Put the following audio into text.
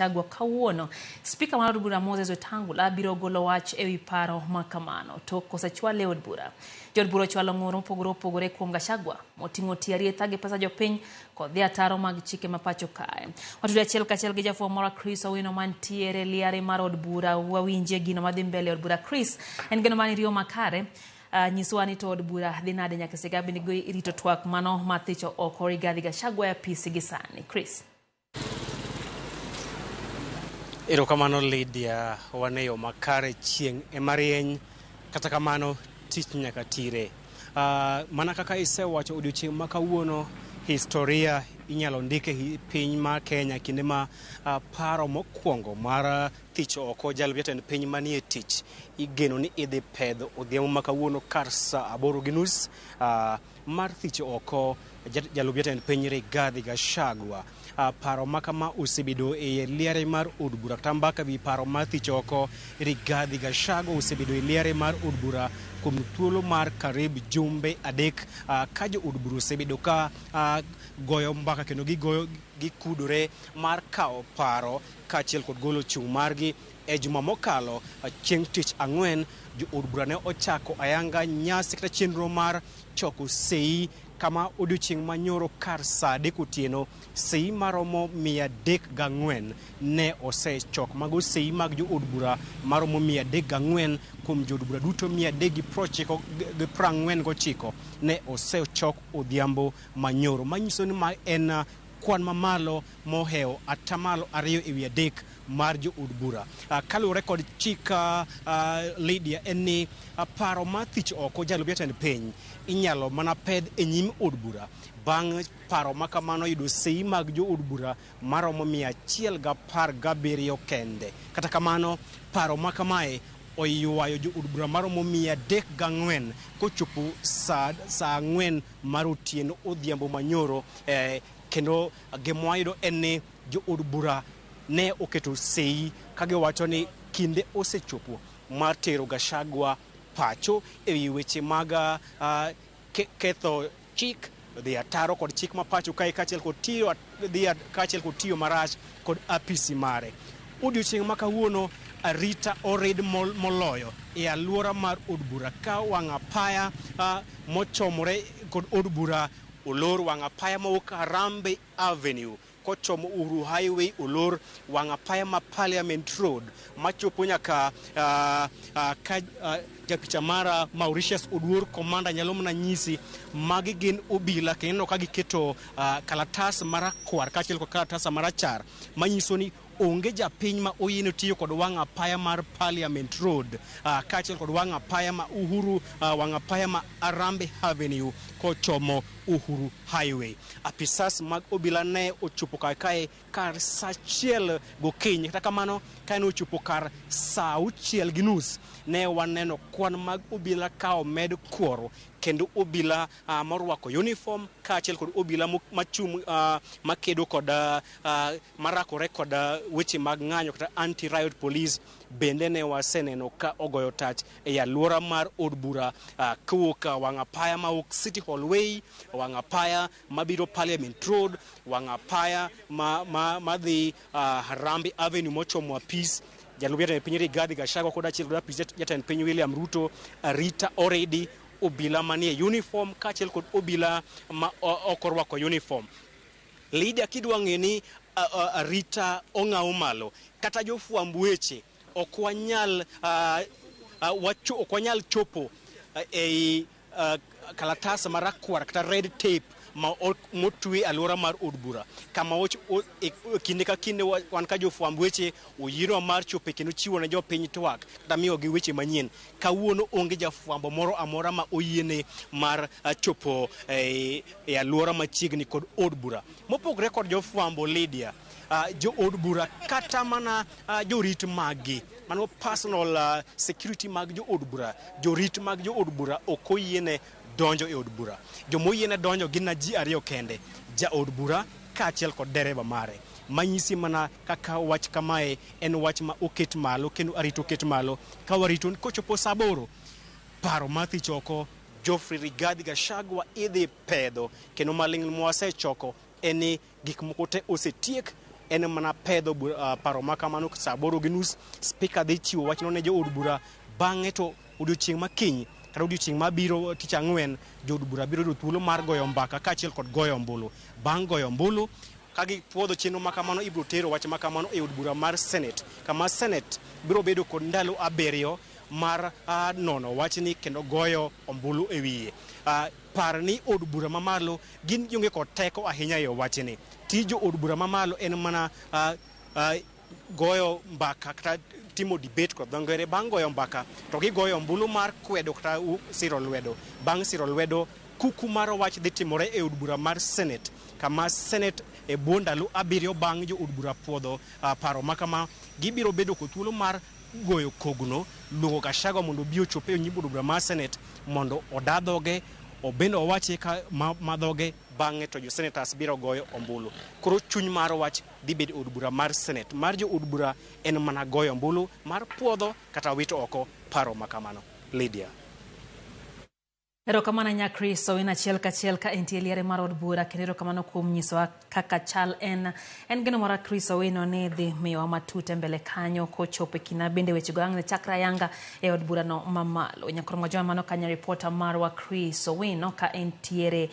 Gachagua kawuono. Spika mar od bura Moses Wetangula biro golo wach ewi paro makamano tok kosechwal e od bura. Jod bura ochwalo ng'ur mopogore opogore kuom Gachagua moting'o tiarietha gi pesa jopiny kod dhi ataro mag chike mapacho kae. Watudo achiel kachiel gi jafwambo moro Chris Owino mantiere liare mar od bura wawinje gino madhi mbele od bura. Chris, en gino mani riyo makare. Nyiswa ni to od bura dhi nade nyaka sega bende go irito twak mano mathicho oko Rigathi Gachagua ya pisi gi sani. Chris. Erokamano Lydia, waneyo makare chieng' emarieny kata kamano tich nyaka tire. Mana kaka isewacho odiochieng' ma kawuono historia inyalo ndike piny mar Kenya kinde ma paro mokwongo mar thicho oko Jalup jatend piny manie tich igeno ni idhi pedho odhiambo ma kawuono kar saa 8:30 mar thicho oko Jalup jatend piny Rigathi Gachagua. Paro makama osebedo e liare mar od bura kata mbaka wi paro mar thicho oko Rigathi Gachagua osebedo e liare mar od bura kuom thuolo mar karibu jumbe adek ka jo od bura osebedo ka goyo mbaka kendo gikudore mar kawo paro kaachiel kod golo chung' margi e juma mokalo. Chieng' tich ang'wen jo od bura ne ochako ayanga nyasi kata chenro mar choko sei kama odiochieng' manyoro kar saa 3 otieno sei maromo 304 ne osechok. Mago sei mag jo od bura maromo 304 kuom jo od bura duto 349 ne osechok odhiambo manyoro, manyiso ni ma en kwan mamalo mohewo atamalo 2 ewi 3 mar jo od bura. Kaluwore kod chik Lydia en ni paro mar thich oko Jalup jatend piny inyalo mana pedh e nyim od bura bang' paro makamano yudo sei mag jo od bura maromo 117 kende. Kata kamano paro makamae oywayo jo od bura maromo 304 kochopo saa 4 mar otieno odhiambo manyoro. Kendo gimwayudo en ni jo od bura ne oketo sei kagiwacho ni kinde osechopo mar tero Gachagua pacho ewi weche mag ketho chik, dhi ataro kod chik mapacho kae kaachiel kod tiyo marach kod apisi mare. Odiochieng' ma kawuono arita orid moloyo e alwora mar od bura ka wang' apaya mochomore kod od bura olor, wang' apaya mawuok Harambe Avenue kochomo Uhuru Highway olor, wang' apaya ma Parliament Road machopo nyaka japicha mara Mauritius Oduor komanda nyalo mana nyisi magi gin obila kendo ka giketo kalatas marakwar kaachiel kod kalatas marachar manyiso ni onge japiny ma oyiene tiyo kod wang' apaya mar Parliament Road kaachiel kod wang' apaya ma Uhuru, wang' apaya ma Harambe Avenue kochomo Uhuru Highway. Apisas mag obila ne ochopo kae kar saa 1 gokinyi. Kata kamano ka ne ochopo kar saa 6:30 ne waneno kwan mag obila ka omed kuoro kendo obila morwako uniform kaachiel kod obila machung' makedo kod marakore kod weche mag ng'anyo kata anti-riot police bende ne waseneno ka ogoyo tach e alwora mar od bura kowuok wang' apaya mawuok City Hall Way, wang' apaya mabiro Parliament Road, wang' apaya madhi Harambe Avenue mochomo apis Jalup jatend piny Rigathi Gachagua kod achiel kod apis jatend piny William Ruto. Arita already obila manie uniform kaachiel kod obila ma okorwako uniform. Lydia, kidwa ng'e ni arita ong'aw malo kata jofwamb weche ok wanyal chopo ei kalatas marakwar kata red tape motwe alwora mar od bura kama kinde ka kinde wan ka jofwamb weche oyiro mar chope kendo chiwo ne jopiny twak kata miyogi weche manyien. Kawuono onge jafwambo moro amora ma oyiene mar chopo e alwora machiegni kod od bura. Mopogore kod jofwambo Lydia, jo od bura kata mana jorit maggi mano personal security mag jo od bura, jorit mag jo od bura ok oyiene donjo e od bura. Jomoyiene donjo gin ji 2 kende, ja od bura kaachiel kod dereba mare. Manyisi mana kaka wach kamae en wach ma oket malo kendo arito oket malo ka warito kochopo saa 8 paro mar thicho oko Rigathi Gachagua idhi pedho kendo maling' mwasechoko en ni gik moko te osetiek en mana pedho paro makamano saa 8:30 spika dhi chiwo wachno ne jood bura bang'e to odiochieng' makiny kata odiochieng' mabiro tich ang'wen jood bura biro yudo thuolo mar goyo mbaka kaachiel kod goyo ombulu. Bang' goyo ombulu ka gipuodho chenro makamano ibiro tero wach makamano e od bura mar Senate kama Senate biro bedo kod ndalo 7 mar nono wachni kendo goyo ombulu e wiye. Par ni od bura mamalo gin gionge kod teko ahinya e wachni. Tijo od bura mamalo en mana goyo mbaka kata timo debate kod dhongere. Bang' goyo mbaka to gigoyo ombulu mar kwedo kata siro lwedo. Bang' siro lwedo kuku mar wach dhi timore e od bura mar Senate kama Senate e bwo ndalo 7 bang' jo od bura puodho paro makama gibiro bedo kod thuolo mar goyo kogno luongo Gachagua mondo obi ochop e nyim od bura mar Senate mondo odadhoge obendo owache ka madhoge bang'e to jo senators biro goyo ombulu. Koro chuny mar wach dhi bedo od bura mar Senate mar jo od bura en mana goyo ombulu mar puodho kata wito oko paro makamano. Lydia. Erokamano nyakri Sowina achiel kachiel ka entie liare mar od bura kendo erokamano kuom nyisowa kaka chal en geno mara Chris Owino ne dhi miyowa matut mbele kanyo kochopo kina bende weche go ang' chakra yanga e od bura no mamalo. Nyakoro joma mano kanya reporter marwa Chris Owino ka entiere